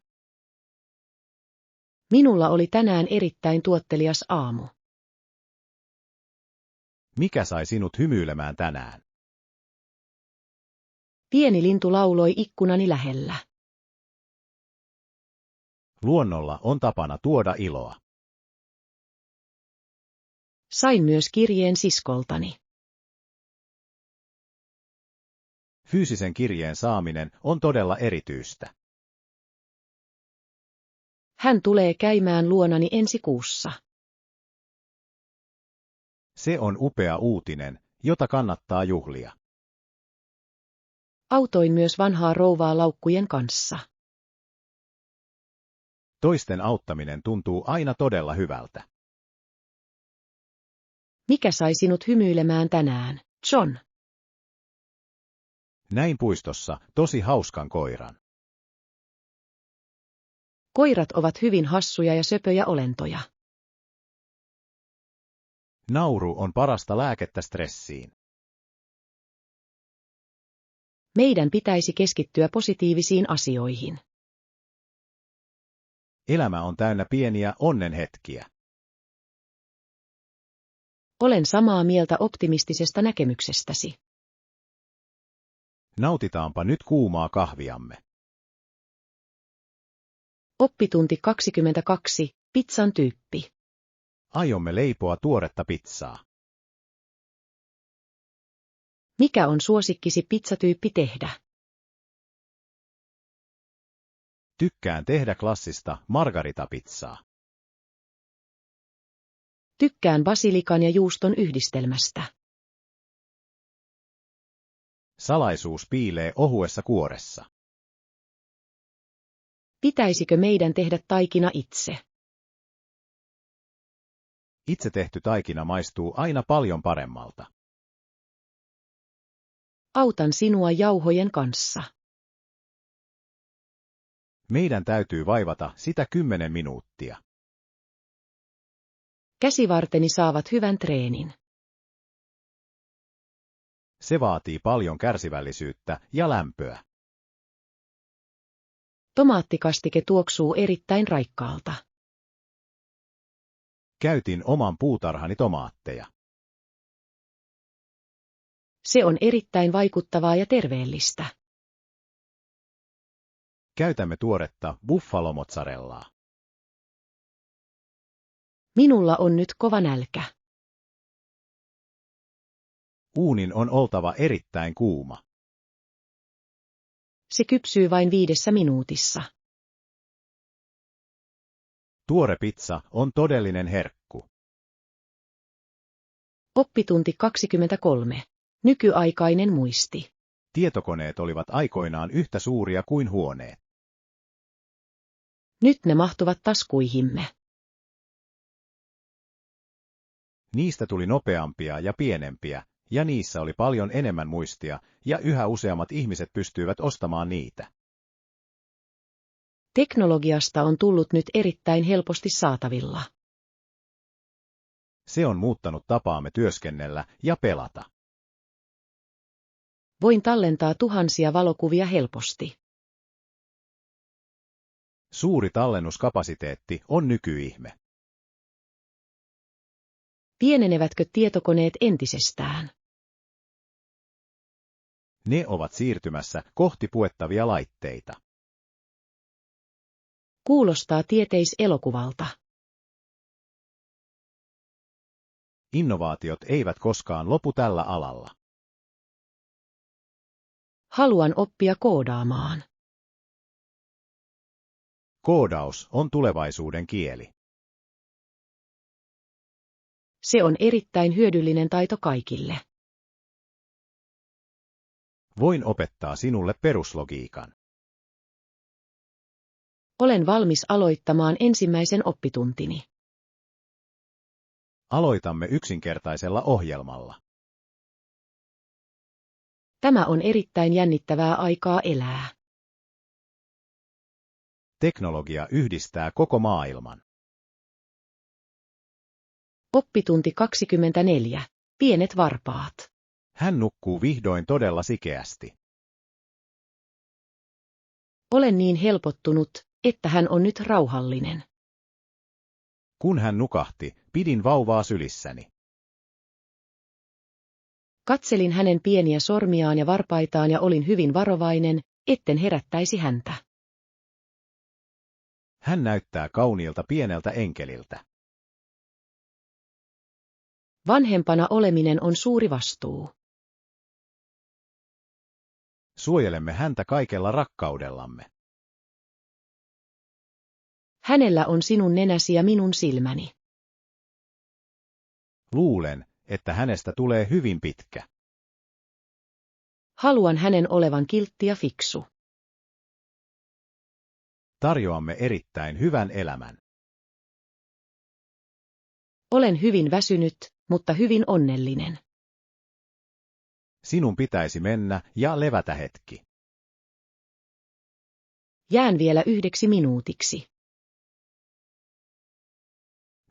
Speaker 1: Minulla oli tänään erittäin tuottelias aamu.
Speaker 2: Mikä sai sinut hymyilemään tänään?
Speaker 1: Pieni lintu lauloi ikkunani lähellä.
Speaker 2: Luonnolla on tapana tuoda iloa.
Speaker 1: Sain myös kirjeen siskoltani.
Speaker 2: Fyysisen kirjeen saaminen on todella erityistä.
Speaker 1: Hän tulee käymään luonani ensi kuussa.
Speaker 2: Se on upea uutinen, jota kannattaa juhlia.
Speaker 1: Autoin myös vanhaa rouvaa laukkujen kanssa.
Speaker 2: Toisten auttaminen tuntuu aina todella hyvältä.
Speaker 1: Mikä sai sinut hymyilemään tänään, John?
Speaker 2: Näin puistossa tosi hauskan koiran.
Speaker 1: Koirat ovat hyvin hassuja ja söpöjä olentoja.
Speaker 2: Nauru on parasta lääkettä stressiin.
Speaker 1: Meidän pitäisi keskittyä positiivisiin asioihin.
Speaker 2: Elämä on täynnä pieniä onnenhetkiä.
Speaker 1: Olen samaa mieltä optimistisesta näkemyksestäsi.
Speaker 2: Nautitaanpa nyt kuumaa kahviamme.
Speaker 1: Oppitunti 22, pizzan tyyppi.
Speaker 2: Aiomme leipoa tuoretta pizzaa.
Speaker 1: Mikä on suosikkisi pizzatyyppi tehdä?
Speaker 2: Tykkään tehdä klassista margarita-pizzaa.
Speaker 1: Tykkään basilikan ja juuston yhdistelmästä.
Speaker 2: Salaisuus piilee ohuessa kuoressa.
Speaker 1: Pitäisikö meidän tehdä taikina itse?
Speaker 2: Itse tehty taikina maistuu aina paljon paremmalta.
Speaker 1: Autan sinua jauhojen kanssa.
Speaker 2: Meidän täytyy vaivata sitä 10 minuuttia.
Speaker 1: Käsivarteni saavat hyvän treenin.
Speaker 2: Se vaatii paljon kärsivällisyyttä ja lämpöä.
Speaker 1: Tomaattikastike tuoksuu erittäin raikkaalta.
Speaker 2: Käytin oman puutarhani tomaatteja.
Speaker 1: Se on erittäin vaikuttavaa ja terveellistä.
Speaker 2: Käytämme tuoretta buffalomozzarellaa.
Speaker 1: Minulla on nyt kova nälkä.
Speaker 2: Uunin on oltava erittäin kuuma.
Speaker 1: Se kypsyy vain 5 minuutissa.
Speaker 2: Tuore pizza on todellinen herkku.
Speaker 1: Oppitunti 23. Nykyaikainen muisti.
Speaker 2: Tietokoneet olivat aikoinaan yhtä suuria kuin huoneet.
Speaker 1: Nyt ne mahtuvat taskuihimme.
Speaker 2: Niistä tuli nopeampia ja pienempiä, ja niissä oli paljon enemmän muistia, ja yhä useammat ihmiset pystyivät ostamaan niitä.
Speaker 1: Teknologiasta on tullut nyt erittäin helposti saatavilla.
Speaker 2: Se on muuttanut tapaamme työskennellä ja pelata.
Speaker 1: Voin tallentaa tuhansia valokuvia helposti.
Speaker 2: Suuri tallennuskapasiteetti on nykyihme.
Speaker 1: Pienenevätkö tietokoneet entisestään?
Speaker 2: Ne ovat siirtymässä kohti puettavia laitteita.
Speaker 1: Kuulostaa tieteiselokuvalta.
Speaker 2: Innovaatiot eivät koskaan lopu tällä alalla.
Speaker 1: Haluan oppia koodaamaan.
Speaker 2: Koodaus on tulevaisuuden kieli.
Speaker 1: Se on erittäin hyödyllinen taito kaikille.
Speaker 2: Voin opettaa sinulle peruslogiikan.
Speaker 1: Olen valmis aloittamaan ensimmäisen oppituntini.
Speaker 2: Aloitamme yksinkertaisella ohjelmalla.
Speaker 1: Tämä on erittäin jännittävää aikaa elää.
Speaker 2: Teknologia yhdistää koko maailman.
Speaker 1: Oppitunti 24. Pienet varpaat.
Speaker 2: Hän nukkuu vihdoin todella sikeästi.
Speaker 1: Olen niin helpottunut, että hän on nyt rauhallinen.
Speaker 2: Kun hän nukahti, pidin vauvaa sylissäni.
Speaker 1: Katselin hänen pieniä sormiaan ja varpaitaan ja olin hyvin varovainen, etten herättäisi häntä.
Speaker 2: Hän näyttää kauniilta pieneltä enkeliltä.
Speaker 1: Vanhempana oleminen on suuri vastuu.
Speaker 2: Suojelemme häntä kaikella rakkaudellamme.
Speaker 1: Hänellä on sinun nenäsi ja minun silmäni.
Speaker 2: Luulen, että hänestä tulee hyvin pitkä.
Speaker 1: Haluan hänen olevan kiltti ja fiksu.
Speaker 2: Tarjoamme erittäin hyvän elämän.
Speaker 1: Olen hyvin väsynyt, mutta hyvin onnellinen.
Speaker 2: Sinun pitäisi mennä ja levätä hetki.
Speaker 1: Jään vielä 1 minuutiksi.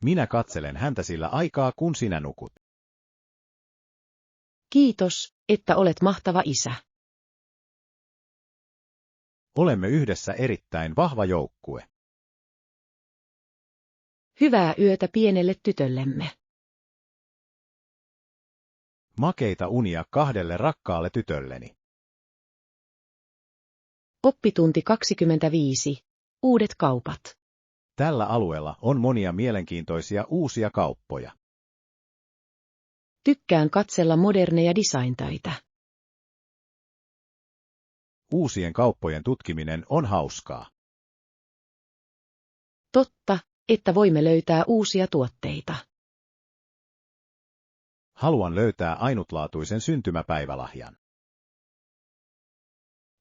Speaker 2: Minä katselen häntä sillä aikaa, kun sinä nukut.
Speaker 1: Kiitos, että olet mahtava isä.
Speaker 2: Olemme yhdessä erittäin vahva joukkue.
Speaker 1: Hyvää yötä pienelle tytöllemme.
Speaker 2: Makeita unia 2 rakkaalle tytölleni.
Speaker 1: Oppitunti 25. Uudet kaupat.
Speaker 2: Tällä alueella on monia mielenkiintoisia uusia kauppoja.
Speaker 1: Tykkään katsella moderneja designtöitä.
Speaker 2: Uusien kauppojen tutkiminen on hauskaa.
Speaker 1: Totta, että voimme löytää uusia tuotteita.
Speaker 2: Haluan löytää ainutlaatuisen syntymäpäivälahjan.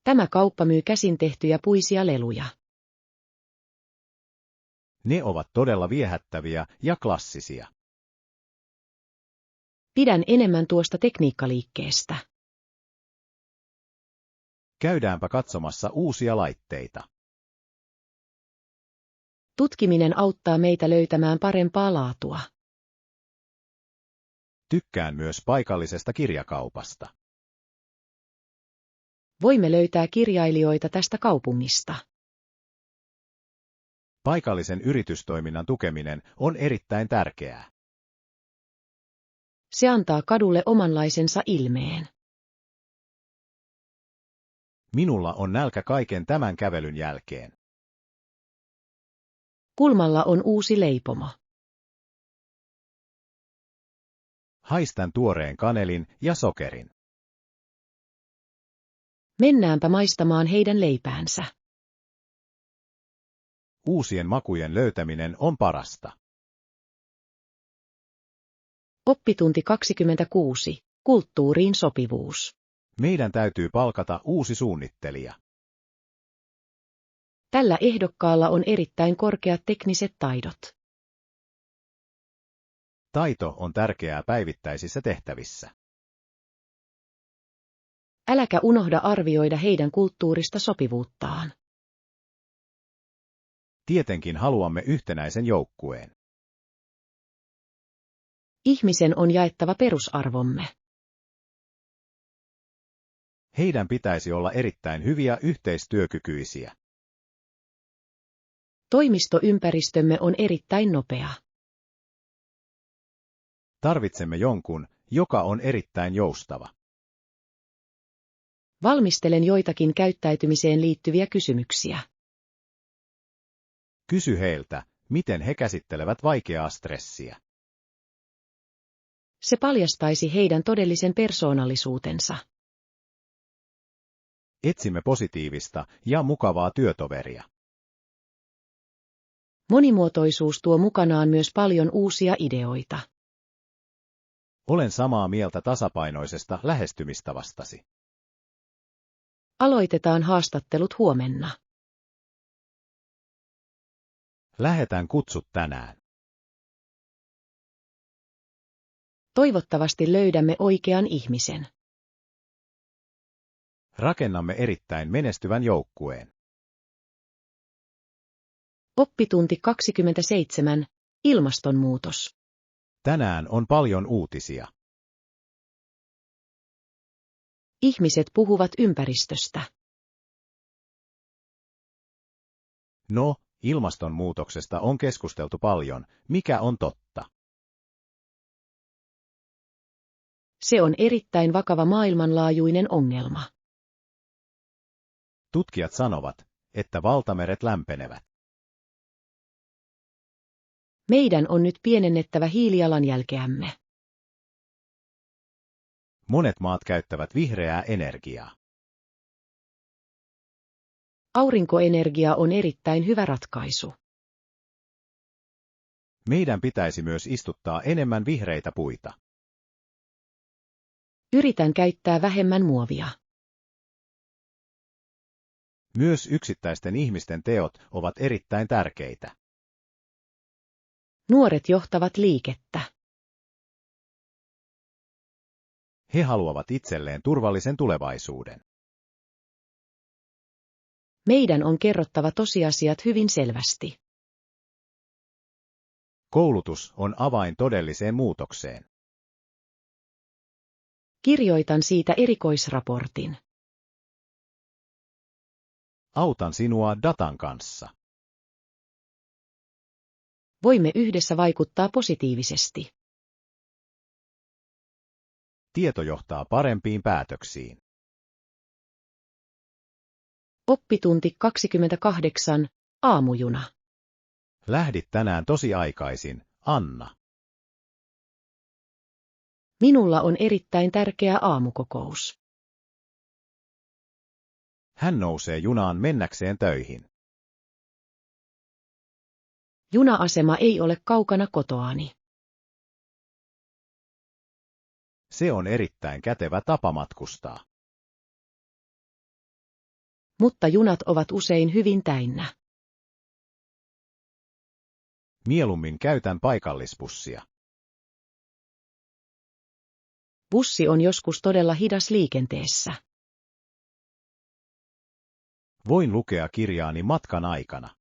Speaker 1: Tämä kauppa myy käsin tehtyjä puisia leluja.
Speaker 2: Ne ovat todella viehättäviä ja klassisia.
Speaker 1: Pidän enemmän tuosta tekniikkaliikkeestä.
Speaker 2: Käydäänpä katsomassa uusia laitteita.
Speaker 1: Tutkiminen auttaa meitä löytämään parempaa laatua.
Speaker 2: Tykkään myös paikallisesta kirjakaupasta.
Speaker 1: Voimme löytää kirjailijoita tästä kaupungista.
Speaker 2: Paikallisen yritystoiminnan tukeminen on erittäin tärkeää.
Speaker 1: Se antaa kadulle omanlaisensa ilmeen.
Speaker 2: Minulla on nälkä kaiken tämän kävelyn jälkeen.
Speaker 1: Kulmalla on uusi leipomo.
Speaker 2: Haistan tuoreen kanelin ja sokerin.
Speaker 1: Mennäänpä maistamaan heidän leipäänsä.
Speaker 2: Uusien makujen löytäminen on parasta.
Speaker 1: Oppitunti 26. Kulttuuriin sopivuus.
Speaker 2: Meidän täytyy palkata uusi suunnittelija.
Speaker 1: Tällä ehdokkaalla on erittäin korkeat tekniset taidot.
Speaker 2: Taito on tärkeää päivittäisissä tehtävissä.
Speaker 1: Äläkä unohda arvioida heidän kulttuurista sopivuuttaan.
Speaker 2: Tietenkin haluamme yhtenäisen joukkueen.
Speaker 1: Ihmisen on jaettava perusarvomme.
Speaker 2: Heidän pitäisi olla erittäin hyviä yhteistyökykyisiä.
Speaker 1: Toimistoympäristömme on erittäin nopea.
Speaker 2: Tarvitsemme jonkun, joka on erittäin joustava.
Speaker 1: Valmistelen joitakin käyttäytymiseen liittyviä kysymyksiä.
Speaker 2: Kysy heiltä, miten he käsittelevät vaikeaa stressiä.
Speaker 1: Se paljastaisi heidän todellisen persoonallisuutensa.
Speaker 2: Etsimme positiivista ja mukavaa työtoveria.
Speaker 1: Monimuotoisuus tuo mukanaan myös paljon uusia ideoita.
Speaker 2: Olen samaa mieltä tasapainoisesta lähestymistavastasi.
Speaker 1: Aloitetaan haastattelut huomenna.
Speaker 2: Lähetän kutsut tänään.
Speaker 1: Toivottavasti löydämme oikean ihmisen.
Speaker 2: Rakennamme erittäin menestyvän joukkueen.
Speaker 1: Oppitunti 27. Ilmastonmuutos.
Speaker 2: Tänään on paljon uutisia.
Speaker 1: Ihmiset puhuvat ympäristöstä.
Speaker 2: No, ilmastonmuutoksesta on keskusteltu paljon, mikä on totta.
Speaker 1: Se on erittäin vakava maailmanlaajuinen ongelma.
Speaker 2: Tutkijat sanovat, että valtameret lämpenevät.
Speaker 1: Meidän on nyt pienennettävä hiilijalanjälkeämme.
Speaker 2: Monet maat käyttävät vihreää energiaa.
Speaker 1: Aurinkoenergia on erittäin hyvä ratkaisu.
Speaker 2: Meidän pitäisi myös istuttaa enemmän vihreitä puita.
Speaker 1: Yritän käyttää vähemmän muovia.
Speaker 2: Myös yksittäisten ihmisten teot ovat erittäin tärkeitä.
Speaker 1: Nuoret johtavat liikettä.
Speaker 2: He haluavat itselleen turvallisen tulevaisuuden.
Speaker 1: Meidän on kerrottava tosiasiat hyvin selvästi.
Speaker 2: Koulutus on avain todelliseen muutokseen.
Speaker 1: Kirjoitan siitä erikoisraportin.
Speaker 2: Autan sinua datan kanssa.
Speaker 1: Voimme yhdessä vaikuttaa positiivisesti.
Speaker 2: Tieto johtaa parempiin päätöksiin.
Speaker 1: Oppitunti 28, aamujuna.
Speaker 2: Lähdit tänään tosi aikaisin, Anna.
Speaker 1: Minulla on erittäin tärkeä aamukokous.
Speaker 2: Hän nousee junaan mennäkseen töihin.
Speaker 1: Juna-asema ei ole kaukana kotoani.
Speaker 2: Se on erittäin kätevä tapa matkustaa.
Speaker 1: Mutta junat ovat usein hyvin täynnä.
Speaker 2: Mieluummin käytän paikallisbussia.
Speaker 1: Bussi on joskus todella hidas liikenteessä.
Speaker 2: Voin lukea kirjaani matkan aikana.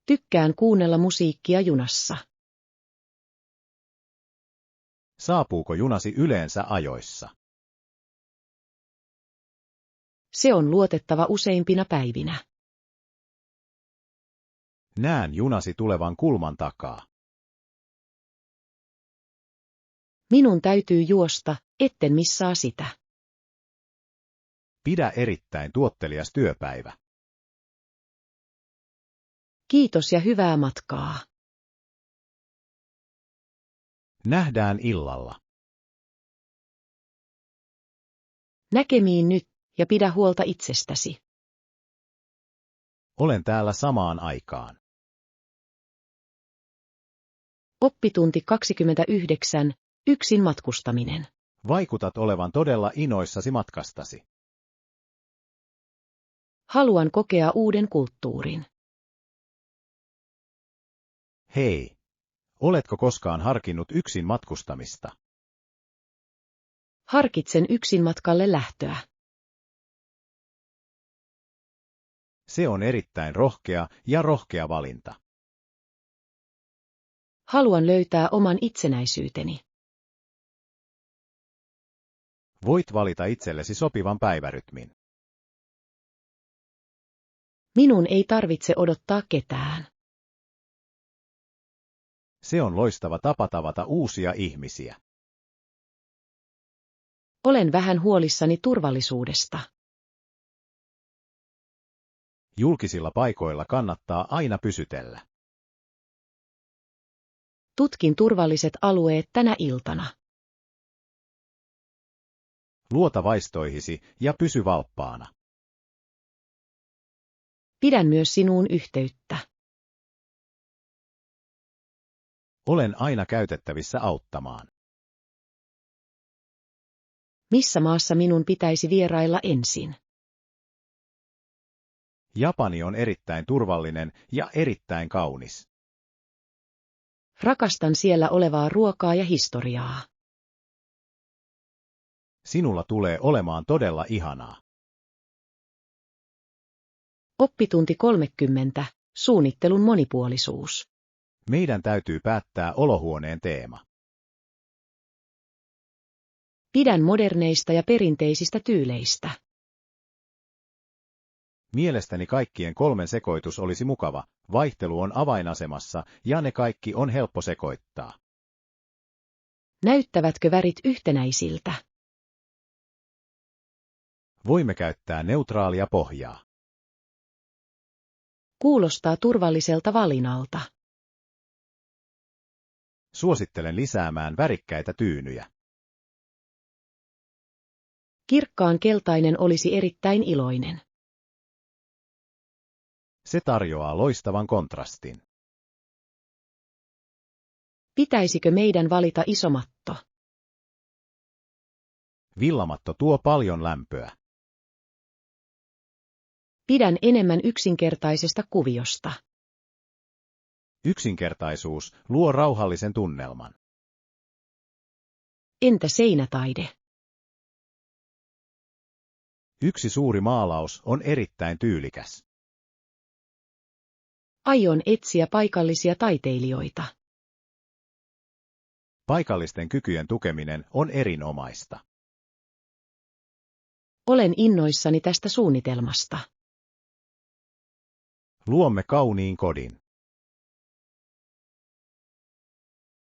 Speaker 1: Tykkään kuunnella musiikkia junassa.
Speaker 2: Saapuuko junasi yleensä ajoissa?
Speaker 1: Se on luotettava useimpina päivinä.
Speaker 2: Näen junasi tulevan kulman takaa.
Speaker 1: Minun täytyy juosta, etten missaa sitä.
Speaker 2: Pidä erittäin tuottelias työpäivä.
Speaker 1: Kiitos ja hyvää matkaa.
Speaker 2: Nähdään illalla.
Speaker 1: Näkemiin nyt, ja pidä huolta itsestäsi.
Speaker 2: Olen täällä samaan aikaan.
Speaker 1: Oppitunti 29, yksin matkustaminen.
Speaker 2: Vaikutat olevan todella innoissasi matkastasi.
Speaker 1: Haluan kokea uuden kulttuurin.
Speaker 2: Hei, oletko koskaan harkinnut yksin matkustamista?
Speaker 1: Harkitsen yksin matkalle lähtöä.
Speaker 2: Se on erittäin rohkea valinta.
Speaker 1: Haluan löytää oman itsenäisyyteni.
Speaker 2: Voit valita itsellesi sopivan päivärytmin.
Speaker 1: Minun ei tarvitse odottaa ketään.
Speaker 2: Se on loistava tapa tavata uusia ihmisiä.
Speaker 1: Olen vähän huolissani turvallisuudesta.
Speaker 2: Julkisilla paikoilla kannattaa aina pysytellä.
Speaker 1: Tutkin turvalliset alueet tänä iltana.
Speaker 2: Luota vaistoihisi ja pysy valppaana.
Speaker 1: Pidän myös sinuun yhteyttä.
Speaker 2: Olen aina käytettävissä auttamaan.
Speaker 1: Missä maassa minun pitäisi vierailla ensin?
Speaker 2: Japani on erittäin turvallinen ja erittäin kaunis.
Speaker 1: Rakastan siellä olevaa ruokaa ja historiaa.
Speaker 2: Sinulla tulee olemaan todella ihanaa.
Speaker 1: Oppitunti 30, suunnittelun monipuolisuus.
Speaker 2: Meidän täytyy päättää olohuoneen teema.
Speaker 1: Pidän moderneista ja perinteisistä tyyleistä.
Speaker 2: Mielestäni kaikkien kolmen sekoitus olisi mukava, vaihtelu on avainasemassa ja ne kaikki on helppo sekoittaa.
Speaker 1: Näyttävätkö värit yhtenäisiltä?
Speaker 2: Voimme käyttää neutraalia pohjaa.
Speaker 1: Kuulostaa turvalliselta valinnalta.
Speaker 2: Suosittelen lisäämään värikkäitä tyynyjä.
Speaker 1: Kirkkaan keltainen olisi erittäin iloinen.
Speaker 2: Se tarjoaa loistavan kontrastin.
Speaker 1: Pitäisikö meidän valita iso matto?
Speaker 2: Villamatto tuo paljon lämpöä.
Speaker 1: Pidän enemmän yksinkertaisesta kuviosta.
Speaker 2: Yksinkertaisuus luo rauhallisen tunnelman.
Speaker 1: Entä seinätaide?
Speaker 2: Yksi suuri maalaus on erittäin tyylikäs.
Speaker 1: Aion etsiä paikallisia taiteilijoita.
Speaker 2: Paikallisten kykyjen tukeminen on erinomaista.
Speaker 1: Olen innoissani tästä suunnitelmasta.
Speaker 2: Luomme kauniin kodin.